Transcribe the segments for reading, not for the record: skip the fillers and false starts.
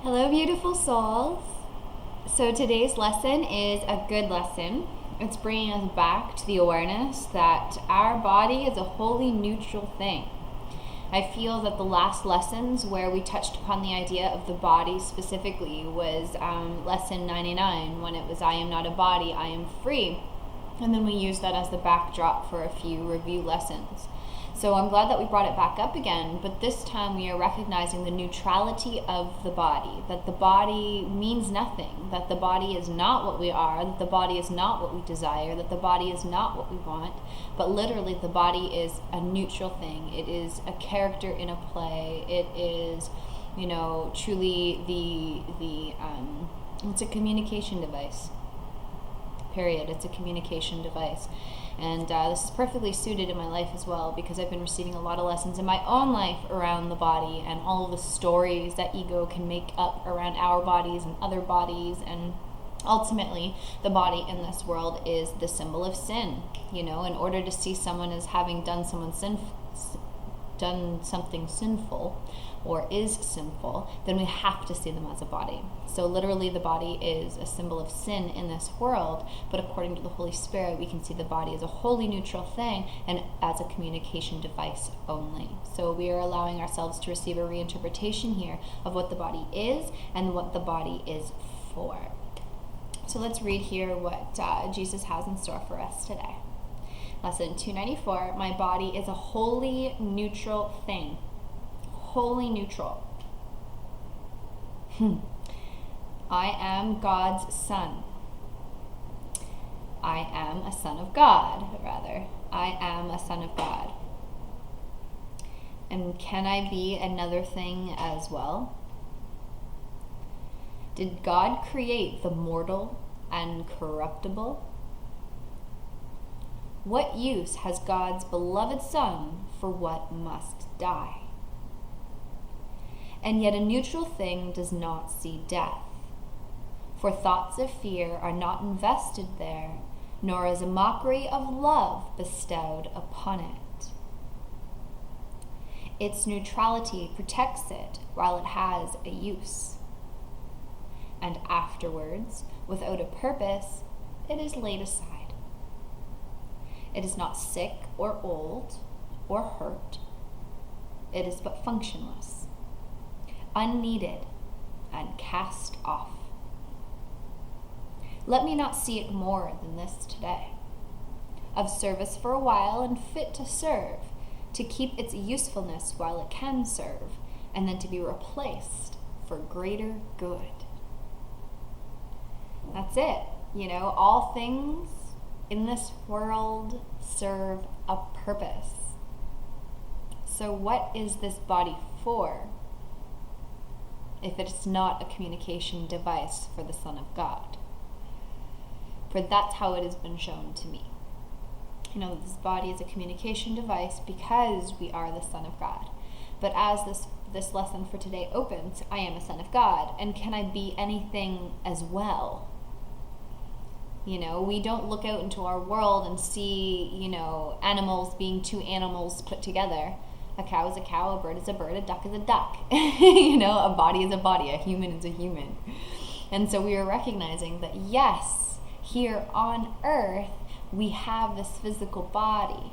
Hello, beautiful souls. So today's lesson is a good lesson. It's bringing us back to the awareness that our body is a wholly neutral thing. I feel that the last lessons where we touched upon the idea of the body specifically was lesson 99, when it was I am not a body, I am free. And then we used that as the backdrop for a few review lessons. So I'm glad that we brought it back up again, but this time we are recognizing the neutrality of the body, that the body means nothing, that the body is not what we are, that the body is not what we desire, that the body is not what we want, but literally the body is a neutral thing. It is a character in a play. It is, truly it's a communication device. Period. It's a communication device. And this is perfectly suited in my life as well, because I've been receiving a lot of lessons in my own life around the body and all of the stories that ego can make up around our bodies and other bodies. And ultimately, the body in this world is the symbol of sin. In order to see someone as having done something sinful or is sinful, then we have to see them as a body. So literally the body is a symbol of sin in this world, but according to the Holy Spirit, we can see the body as a wholly neutral thing and as a communication device only. So we are allowing ourselves to receive a reinterpretation here of what the body is and what the body is for. So let's read here what Jesus has in store for us today. Lesson 294, my body is a wholly neutral thing. Wholly neutral. I am God's son. I am a son of God, rather. I am a son of God. And can I be another thing as well? Did God create the mortal and corruptible? What use has God's beloved Son for what must die? And yet a neutral thing does not see death, for thoughts of fear are not invested there, nor is a mockery of love bestowed upon it. Its neutrality protects it while it has a use, and afterwards, without a purpose, it is laid aside. It is not sick or old or hurt. It is but functionless, unneeded, and cast off. Let me not see it more than this today. Of service for a while and fit to serve, to keep its usefulness while it can serve, and then to be replaced for greater good. That's it. All things in this world serve a purpose. So what is this body for, if it's not a communication device for the Son of God? For that's how it has been shown to me. This body is a communication device because we are the Son of God. But as this lesson for today opens, I am a son of God, and can I be anything as well? We don't look out into our world and see, animals being two animals put together. A cow is a cow, a bird is a bird, a duck is a duck. A body is a body, a human is a human. And so we are recognizing that, yes, here on earth, we have this physical body,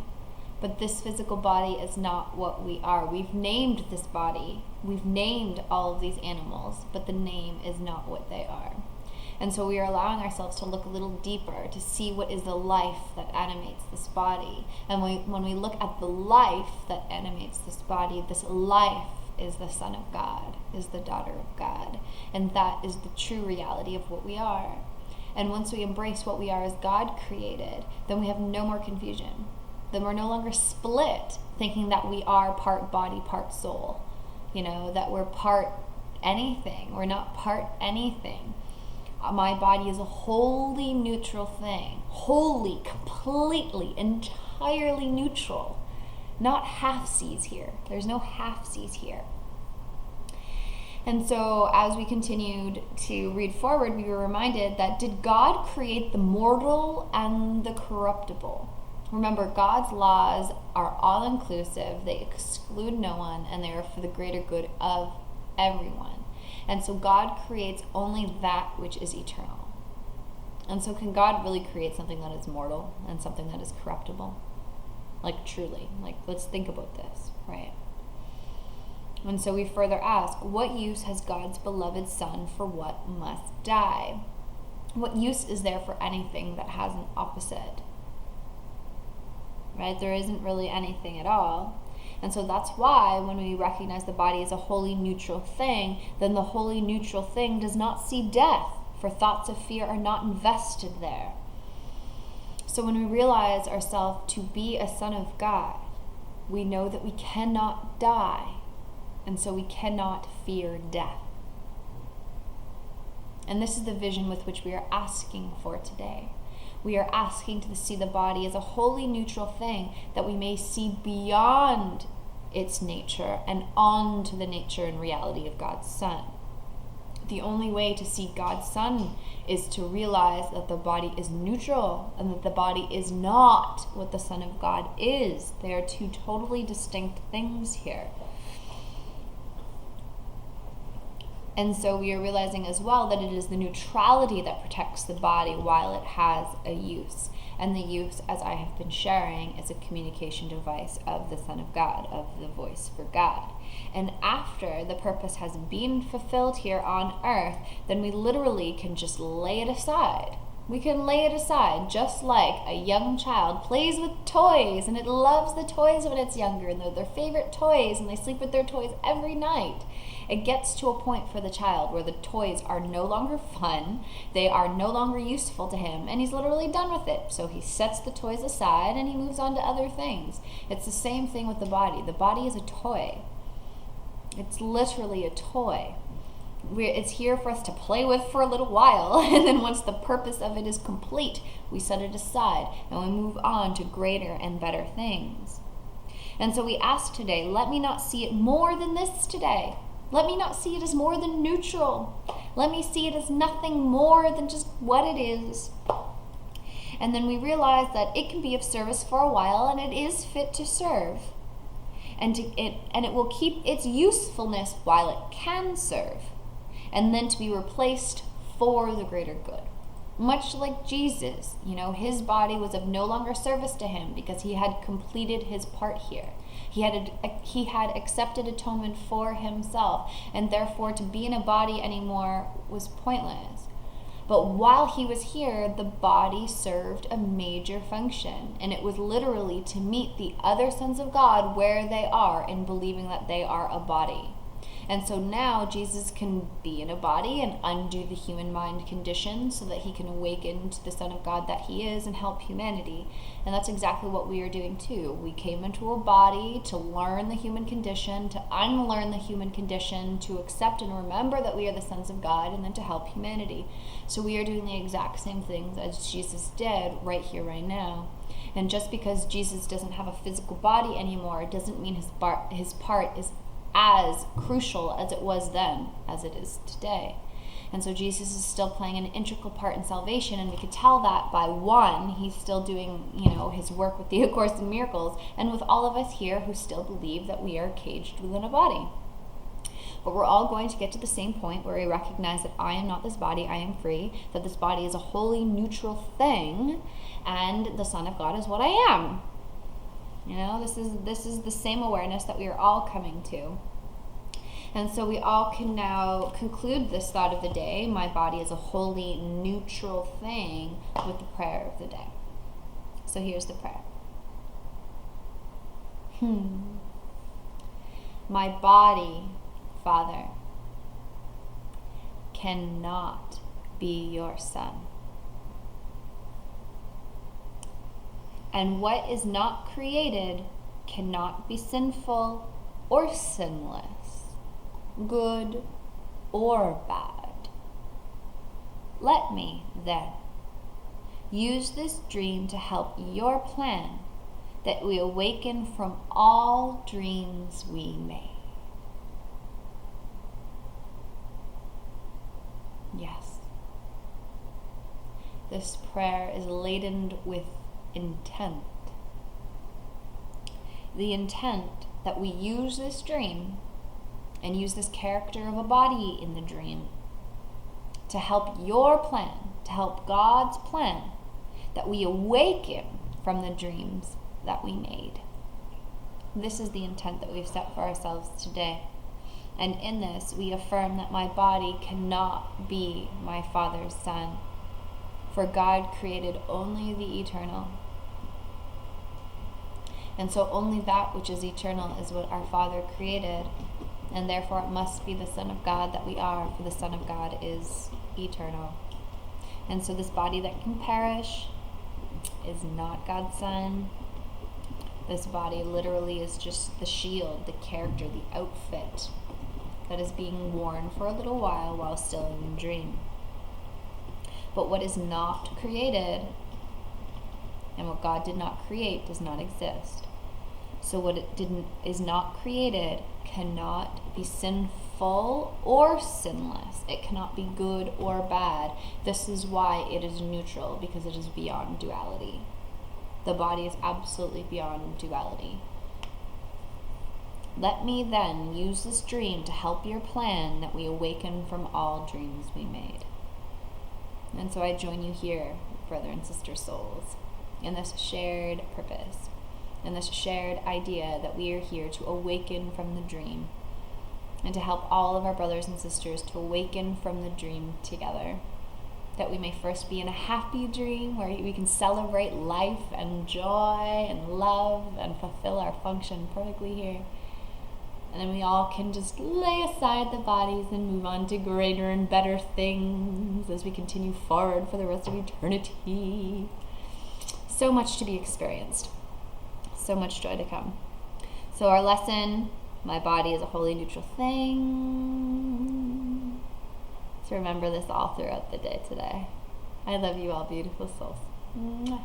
but this physical body is not what we are. We've named this body, we've named all of these animals, but the name is not what they are. And so we are allowing ourselves to look a little deeper, to see what is the life that animates this body. And when we look at the life that animates this body, this life is the Son of God, is the daughter of God. And that is the true reality of what we are. And once we embrace what we are as God created, then we have no more confusion. Then we're no longer split, thinking that we are part body, part soul. That we're part anything. We're not part anything. My body is a wholly neutral thing. Wholly, completely, entirely neutral. Not half-seas here. There's no half-seas here. And so as we continued to read forward, we were reminded that did God create the mortal and the corruptible? Remember, God's laws are all-inclusive. They exclude no one, and they are for the greater good of everyone. And so God creates only that which is eternal. And so can God really create something that is mortal and something that is corruptible? Like truly, like let's think about this, right? And so we further ask, what use has God's beloved Son for what must die? What use is there for anything that has an opposite? Right? There isn't really anything at all. And so that's why when we recognize the body as a wholly neutral thing, then the wholly neutral thing does not see death, for thoughts of fear are not invested there. So when we realize ourselves to be a son of God, we know that we cannot die, and so we cannot fear death. And this is the vision with which we are asking for today. We are asking to see the body as a wholly neutral thing, that we may see beyond its nature and onto the nature and reality of God's Son. The only way to see God's Son is to realize that the body is neutral and that the body is not what the Son of God is. They are two totally distinct things here. And so we are realizing as well that it is the neutrality that protects the body while it has a use. And the use, as I have been sharing, is a communication device of the Son of God, of the voice for God. And after the purpose has been fulfilled here on earth, then we literally can just lay it aside. We can lay it aside, just like a young child plays with toys, and it loves the toys when it's younger, and they're their favorite toys, and they sleep with their toys every night. It gets to a point for the child where the toys are no longer fun, they are no longer useful to him, and he's literally done with it. So he sets the toys aside and he moves on to other things. It's the same thing with the body. The body is a toy. It's literally a toy. It's here for us to play with for a little while, and then once the purpose of it is complete, we set it aside and we move on to greater and better things. And so we ask today, let me not see it more than this today. Let me not see it as more than neutral. Let me see it as nothing more than just what it is. And then we realize that it can be of service for a while, and it is fit to serve. And it will keep its usefulness while it can serve, and then to be replaced for the greater good. Much like Jesus, his body was of no longer service to him because he had completed his part here. He had accepted atonement for himself, and therefore to be in a body anymore was pointless. But while he was here, the body served a major function, and it was literally to meet the other sons of God where they are in believing that they are a body. And so now Jesus can be in a body and undo the human mind condition so that he can awaken to the Son of God that he is and help humanity. And that's exactly what we are doing too. We came into a body to learn the human condition, to unlearn the human condition, to accept and remember that we are the sons of God, and then to help humanity. So we are doing the exact same things as Jesus did right here, right now. And just because Jesus doesn't have a physical body anymore, it doesn't mean his part is as crucial as it was then as it is today. And so Jesus is still playing an integral part in salvation, and we could tell that by one, he's still doing his work with the A Course in Miracles, and with all of us here who still believe that we are caged within a body. But we're all going to get to the same point where we recognize that I am not this body, I am free, that this body is a wholly neutral thing, and the Son of God is what I am. This is the same awareness that we are all coming to. And so we all can now conclude this thought of the day, my body is a wholly neutral thing, with the prayer of the day. So here's the prayer. My body, Father, cannot be your son. And what is not created cannot be sinful or sinless, good or bad. Let me, then, use this dream to help your plan, that we awaken from all dreams we made. Yes. This prayer is laden with intent. The intent that we use this dream and use this character of a body in the dream to help your plan, to help God's plan, that we awaken from the dreams that we made. This is the intent that we've set for ourselves today. And in this, we affirm that my body cannot be my Father's son, for God created only the eternal. And so only that which is eternal is what our Father created, and therefore it must be the Son of God that we are, for the Son of God is eternal. And so this body that can perish is not God's son. This body literally is just the shield, the character, the outfit that is being worn for a little while still in the dream. But what is not created and what God did not create does not exist. So what is not created cannot be sinful or sinless. It cannot be good or bad. This is why it is neutral, because it is beyond duality. The body is absolutely beyond duality. Let me then use this dream to help your plan that we awaken from all dreams we made. And so I join you here, brother and sister souls, in this shared purpose, in this shared idea that we are here to awaken from the dream and to help all of our brothers and sisters to awaken from the dream together. That we may first be in a happy dream where we can celebrate life and joy and love and fulfill our function perfectly here. And then we all can just lay aside the bodies and move on to greater and better things as we continue forward for the rest of eternity. So much to be experienced. So much joy to come. So our lesson, my body is a wholly neutral thing. So remember this all throughout the day today. I love you all, beautiful souls. Mwah.